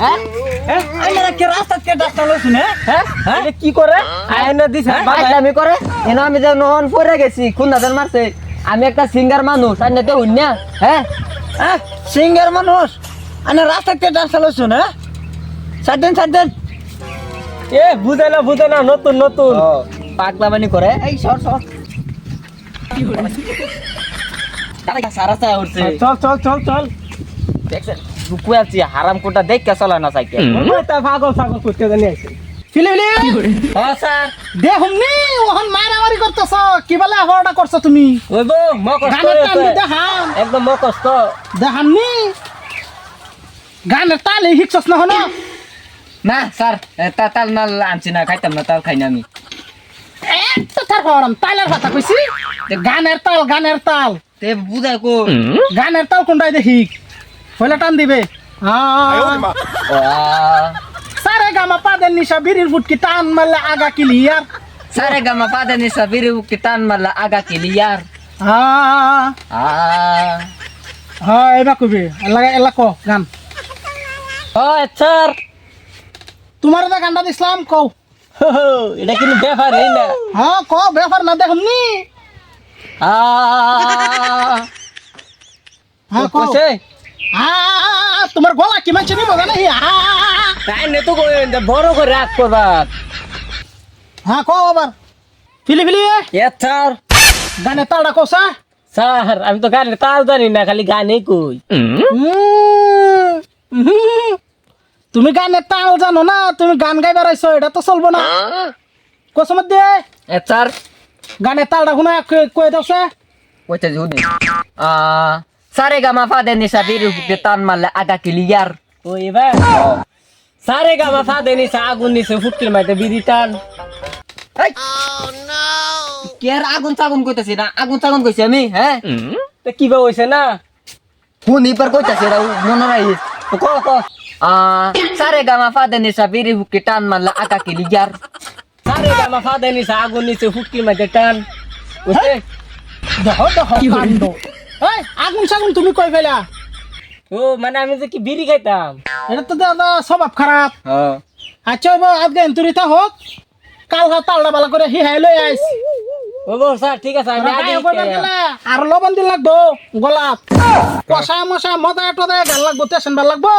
হ্যাঁ আমরা কি রাস্তা কে ডাক্তার লইছুন হ্যাঁ হ্যাঁ কি করে আয়না দিছ আমি করে এনো আমি যে নহন পড়ে গেছি খুন্দাদের মারছে আমি একটা সিঙ্গার মানুষ আর নেতে হুন্না হ্যাঁ হ্যাঁ সিঙ্গার মানুষ আনে রাস্তা কে ডাক্তার লইছুন হ্যাঁ সাইডেন এ বুঝে না নতুন নতুন পাগলামানি করে এই সর দাদা সারা চা উঠছে চল দেখছেন রুকু আছি হারাম কোটা দেখ কে চলা না সাইকেল তা পাগল করতে জানি আছে ফিলিলি হ্যাঁ স্যার দেখুমনি ওহন মারামারি করতেছ কি বলে হড়া করছ তুমি ওইবো মকস্ত গানের টান দেখাম একদম মকস্ত দেখামনি গানের তালে হিকছস না হনো না স্যার তাল মাল আনছি না খাইতাম না তাল খাই না আমি একটা তার হরাম তালের কথা কইছি গানের তাল তে বুঝাই কো গানের তাল কোনটাই দেখি হইলে টান দিবে সারে গামা পাদের নিশা বিড়ির ফুটকি টান মারলে আগা ক্লিয়ার সারে গামা পাদে নিসা বিরি উকি টান মারলা আগা ক্লিয়ার হ্যাঁ এবার কবি এলা ক গান হয় স্যার তোমার দা গানটা দিছিলাম কও এটা কিন্তু ব্যাপার এই না হ্যাঁ ক ব্যাপার না দেখুমনি হ্যাঁ কও কইছে তোমার গলা কি মানছে নিব জানা তাই নে তো বড় করে রাগ করবার হ্যাঁ কও আবার ফিলি এ স্যার গানে তালটা কসা স্যার আমি তো গানের তাল জানি না খালি গানই কই তুমি গানের তাল জানো না তুমি গান গাইবার আইছো এটা তো চলবো না কসমত দে এ স্যার গানের তালটা শুনা কই দাওছে কইতে জুনি সারে গামা পাদে নিসা বিরি উকি টান মারলা আগা ক্লিয়ার ও এবার সারে গামা ফা দেনি সা আগুন নিছে ফুটকির মাইতে বিড়ি টান কে আর আগুন চাগুন কইতাছি না আগুন চাগুন কইছি আমি হ্যাঁ তো কি বা হইছে না হুনি পর কইতাছি এটা মনে নাই তো ক সারে গামা পাদে নিসা বিরি উকি টান মারলা আগা ক্লিয়ার সারে গামা ফা দেনি সা আগুন নিছে ফুটকির মাইতে টান বুঝছে দেখো কাণ্ড এই আগুন সাগুন তুমি কই ফেলা ও মানে আমি যে কি বিড়ি খাইতাম এটা তো দাদা স্বভাব খারাপ হ্যাঁ আচ্ছা এবার আজকে এন্তুরিতা হোক কাল তালটা বালা করে হিহাই লই আইস ও গো স্যার ঠিক আছে আমি আগে আর লবণ দিন লাগবো গলাত কষা মশা মজা টদা গাল লাগবো টেনশন ভাল লাগবো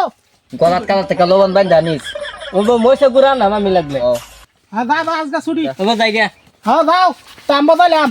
গলাত কালা থেকে লবণ বাইন জানিস ও গো মইছে গুড়া না আমি লাগলে হ্যাঁ দাদা আজকে ছুটি ও গো যাই গিয়া হ্যাঁ যাও তাম বদলাম